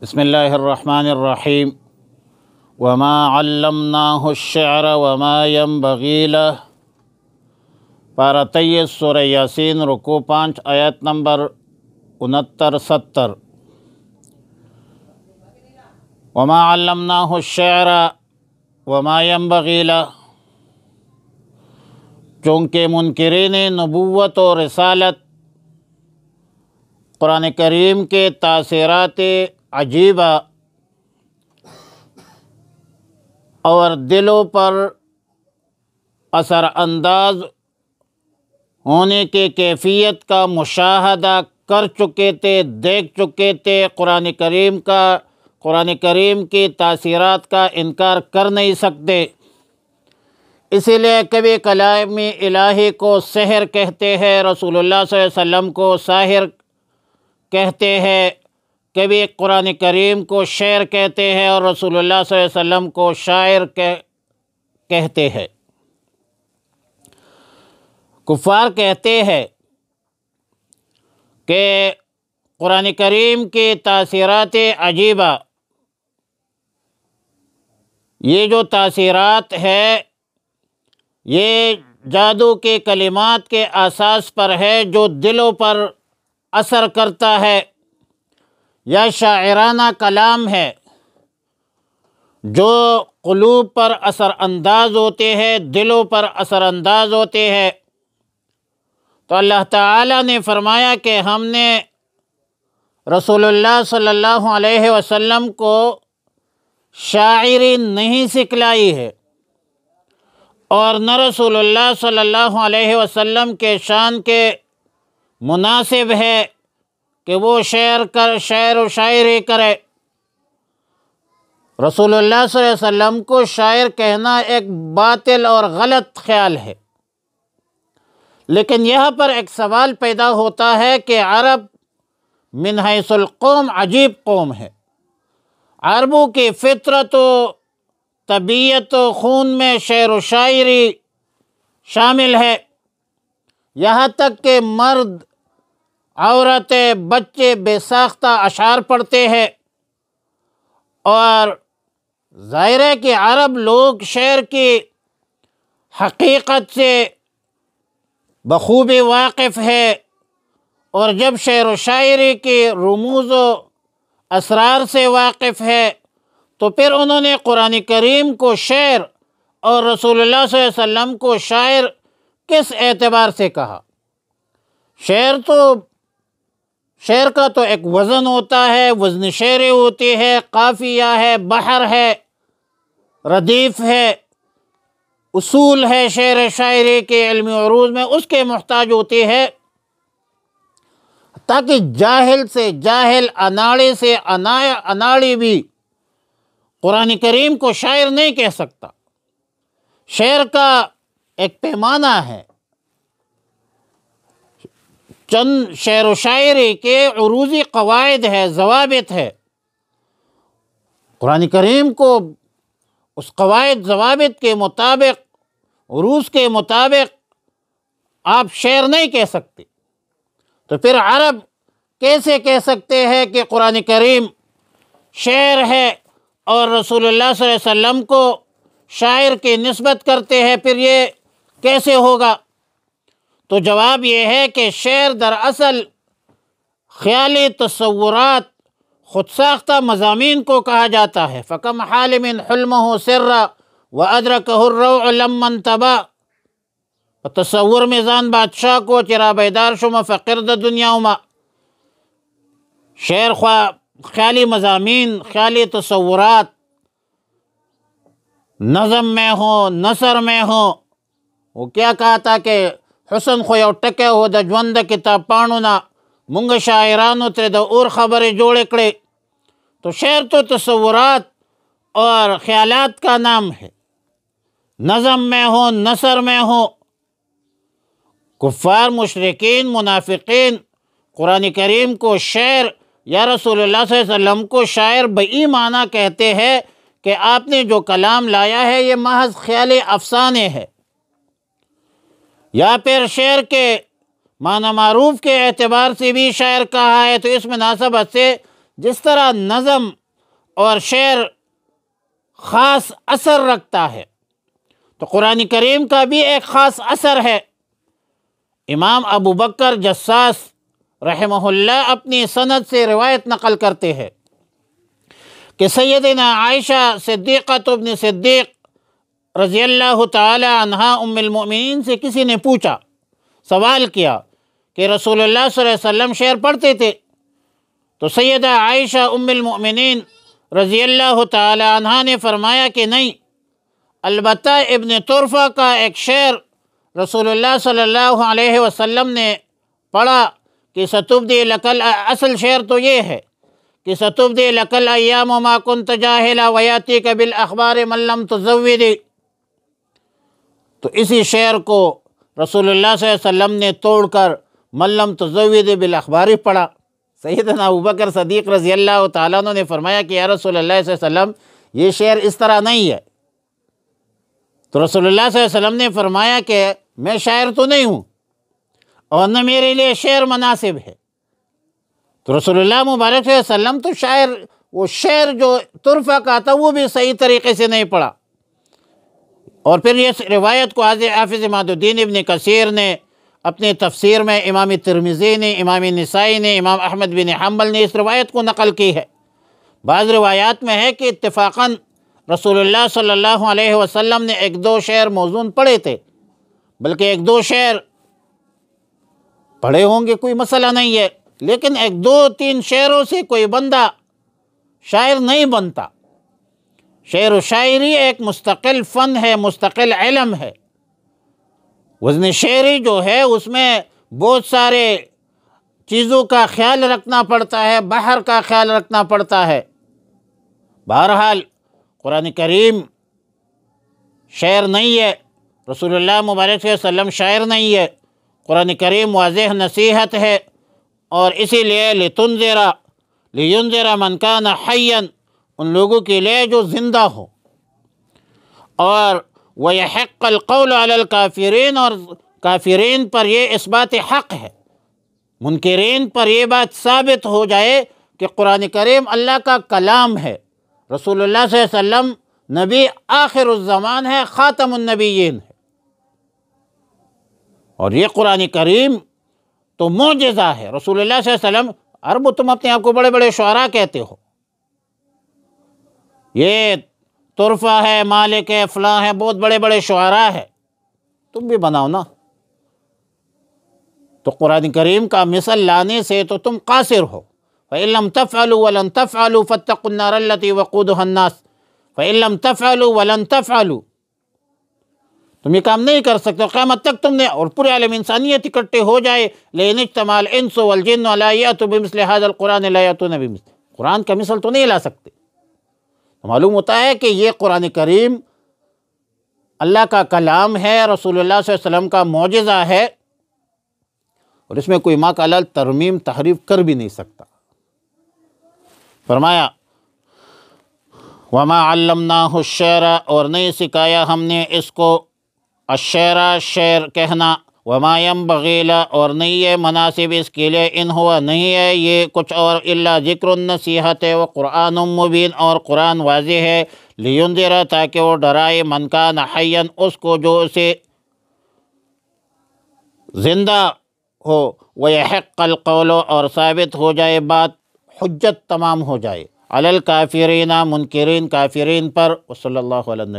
بسم اللہ الرحمن الرحیم وما علمناہ الشعر وما ينبغی لہ۔ پارہ 23 سورہ یاسین، رکوع 5، آیت نمبر 69-70۔ وما علمناہ الشعر وما ينبغی لہ، چونکہ منکرین نبوت و رسالت قرآن کریم کے تاثیرات عجیبہ اور دلوں پر اثر انداز ہونے کے کیفیت کا مشاہدہ کر چکے تھے، دیکھ چکے تھے، قرآن کریم کی تاثیرات کا انکار کر نہیں سکتے۔ اسی لیے کبھی کلام الہی کو سحر کہتے ہیں، رسول اللہ صلی اللہ علیہ وسلم کو ساحر کہتے ہیں، کبھی قرآن کریم کو شعر کہتے ہیں اور رسول اللہ صلی اللہ علیہ وسلم کو شاعر کہتے ہیں۔ کفار کہتے ہیں کہ قرآن کریم کی تاثیرات عجیبہ، یہ جو تاثیرات ہے یہ جادو کے کلمات کے اساس پر ہے، جو دلوں پر اثر کرتا ہے، یا شاعرانہ کلام ہے جو قلوب پر اثر انداز ہوتے ہیں، دلوں پر اثر انداز ہوتے ہیں۔ تو اللہ تعالیٰ نے فرمایا کہ ہم نے رسول اللہ صلی اللہ علیہ وسلم کو شاعری نہیں سکھلائی ہے، اور نہ رسول اللہ صلی اللہ علیہ وسلم کے شان کے مناسب ہے کہ وہ شعر و شاعری کرے۔ رسول اللہ صلی اللہ علیہ وسلم کو شاعر کہنا ایک باطل اور غلط خیال ہے۔ لیکن یہاں پر ایک سوال پیدا ہوتا ہے کہ عرب من حیث القوم عجیب قوم ہے۔ عربوں کی فطرت و طبیعت و خون میں شعر و شاعری شامل ہے، یہاں تک کہ مرد، عورتیں، بچے بے ساختہ اشعار پڑھتے ہیں، اور ظاہر ہے کہ عرب لوگ شعر کی حقیقت سے بخوبی واقف ہے، اور جب شعر و شاعری کی رموز و اسرار سے واقف ہے تو پھر انہوں نے قرآن کریم کو شعر اور رسول اللہ صلی اللہ علیہ وسلم کو شاعر کس اعتبار سے کہا؟ شعر کا تو ایک وزن ہوتا ہے، وزن شعری ہوتی ہے، قافیہ ہے، بحر ہے، ردیف ہے، اصول ہے شعر شاعری کے علمی عروض میں، اس کے محتاج ہوتی ہے، تاکہ جاہل سے جاہل، اناڑی سے اناڑی بھی قرآن کریم کو شاعر نہیں کہہ سکتا۔ شعر کا ایک پیمانہ ہے، چند شعر و شاعری کے عروضی قواعد ہے، ضوابط ہے۔ قرآن کریم کو اس قواعد ضوابط کے مطابق، عروض کے مطابق آپ شعر نہیں کہہ سکتے، تو پھر عرب کیسے کہہ سکتے ہیں کہ قرآن کریم شعر ہے اور رسول اللہ صلی اللہ علیہ وسلم کو شاعر کی نسبت کرتے ہیں؟ پھر یہ کیسے ہوگا؟ تو جواب یہ ہے کہ شعر دراصل خیالی تصورات، خود ساختہ مضامین کو کہا جاتا ہے۔ فَكَمْ حَالِمٍ حُلْمَهُ سِرًّا وَأَدْرَكَهُ الرَّوْعُ لَمَّا انْتَبَا۔ تصور میزان بادشاہ کو چرا بیدار شما فقرد دنیا ما۔ شعر خیالی مضامین، خیالی تصورات نظم میں ہوں، نثر میں ہوں۔ وہ کیا کہا تھا کہ حسن خو یو ٹکے ہو دا جوند کتاب پانونا، منگ شاعرانو تر دا اور خبر جوڑے کڑے۔ تو شعر تو تصورات اور خیالات کا نام ہے، نظم میں ہوں، نثر میں ہوں۔ کفار، مشرکین، منافقین قرآن کریم کو شعر یا رسول اللہ صلی اللہ علیہ وسلم کو شاعر بئی معنی کہتے ہیں کہ آپ نے جو کلام لایا ہے یہ محض خیال افسانے ہے، یا پھر شعر کے معنی معروف کے اعتبار سے بھی شاعر کہا ہے، تو اس مناسبت سے جس طرح نظم اور شعر خاص اثر رکھتا ہے تو قرآن کریم کا بھی ایک خاص اثر ہے۔ امام ابو بکر جساس رحمہ اللہ اپنی سند سے روایت نقل کرتے ہیں کہ سیدنا عائشہ صدیقۃ بنت صدیق رضی اللہ تعالی عنہا ام المؤمنین سے کسی نے پوچھا، سوال کیا کہ رسول اللہ صلی اللہ علیہ وسلم شعر پڑھتے تھے؟ تو سیدہ عائشہ ام المؤمنین رضی اللہ تعالی عنہا نے فرمایا کہ نہیں، البتہ ابن طرفہ کا ایک شعر رسول اللہ صلی اللہ علیہ وسلم نے پڑھا کہ ستبدی لک اصل شعر تو یہ ہے کہ ستبدی لک الایام ما کنت جاہلا ویاتیک بالاخبار من لم تزودی، تو اسی شعر کو رسول اللہ صلی اللہ علیہ وسلم نے توڑ کر من لم تزودی بالاخبار پڑھا۔ سیدنا ابوبکر صدیق رضی اللہ تعالیٰ عنہ نے فرمایا کہ یا رسول اللہ صلی اللہ علیہ وسلم یہ شعر اس طرح نہیں ہے۔ تو رسول اللہ صلی اللہ علیہ وسلم نے فرمایا کہ میں شاعر تو نہیں ہوں اور نہ میرے لیے شعر مناسب ہے۔ تو رسول اللہ مبارک صلی اللہ علیہ وسلم تو شاعر، وہ شعر جو طرفہ کا تھا وہ بھی صحیح طریقے سے نہیں پڑھا۔ اور پھر یہ روایت کو حافظ عماد الدین ابن کثیر نے اپنے تفسیر میں، امام ترمذی نے، امام نسائی نے، امام احمد بن حنبل نے اس روایت کو نقل کی ہے۔ بعض روایات میں ہے کہ اتفاقاً رسول اللہ صلی اللہ علیہ وسلم نے ایک دو شعر موزون پڑھے تھے، بلکہ ایک دو شعر پڑھے ہوں گے، کوئی مسئلہ نہیں ہے، لیکن ایک دو تین شعروں سے کوئی بندہ شاعر نہیں بنتا۔ شعر و شاعری ایک مستقل فن ہے، مستقل علم ہے۔ وزن شعری جو ہے اس میں بہت سارے چیزوں کا خیال رکھنا پڑتا ہے، بحر کا خیال رکھنا پڑتا ہے۔ بہرحال قرآن کریم شعر نہیں ہے، رسول اللہ مبارک صلی اللہ علیہ وسلم شاعر نہیں ہے، قرآن کریم واضح نصیحت ہے، اور اسی لیے لِتُنذِرَ مَنْ كَانَ حَيًّا، ان لوگوں کے لیے جو زندہ ہو، اور وَيَحِقَّ الْقَوْلُ عَلَى الْكَافِرِينَ، اور کافرین پر یہ اس بات حق ہے، منکرین پر یہ بات ثابت ہو جائے کہ قرآن کریم اللہ کا کلام ہے، رسول اللہ صلی اللہ علیہ وسلم نبی آخر الزمان ہے، خاتم النبیین ہے، اور یہ قرآن کریم تو معجزہ ہے۔ رسول اللہ صلی اللہ علیہ وسلم، عرب تم اپنے آپ کو بڑے بڑے شعراء کہتے ہو، یہ طرفہ ہے، مالک ہے، فلاں ہے، بہت بڑے بڑے شعراء ہے، تم بھی بناؤ نا۔ تو قرآن کریم کا مثل لانے سے تو تم قاصر ہو۔ فَإِن لَمْ تَفْعَلُوا وَلَن تَفْعَلُوا فَاتَّقُوا النَّارَ الَّتِي وَقُودُهَا النَّاسُ فَإِن لَمْ تَفْعَلُوا وَلَن تَفْعَلُوا، تم یہ کام نہیں کر سکتے قیامت تک تم نے، اور پورے عالم انسانیت اکٹھے ہو جائے، لَئِنِ اجْتَمَعَ الْإِنسُ وَالْجِنُّ عَلَىٰ أَن يَأْتُوا بِمِثْلِ هَٰذَا الْقُرْآنِ لَا يَأْتُونَ بِمِثْلِهِ، قرآن کا مثل تو نہیں لا سکتے۔ تو معلوم ہوتا ہے کہ یہ قرآن کریم اللہ کا کلام ہے، رسول اللہ صلی اللہ علیہ وسلم کا معجزہ ہے، اور اس میں کوئی ما کالال ترمیم تحریف کر بھی نہیں سکتا۔ فرمایا وَمَا عَلَّمْنَاهُ الشِّعْرَ، اور نہیں سکھایا ہم نے اس کو الشعر، شعر کہنا، وَمَا يَنبَغِي لَهُ، اور نہیں ہے مناسب اس کے لیے، ان ہوا نہیں ہے یہ کچھ اور، الا ذکر النصیحت وقرآن مبین، اور قرآن واضح ہے، لِيُنذِرَ، تاکہ وہ ڈرائے، من کان حیا، اس کو جو اسے زندہ ہو، وَيَحِقَّ الْقَوْلُ، اور ثابت ہو جائے بات، حجت تمام ہو جائے، علی الکافرین، منکرین کافرین پر، وصلی اللہ علی النبی۔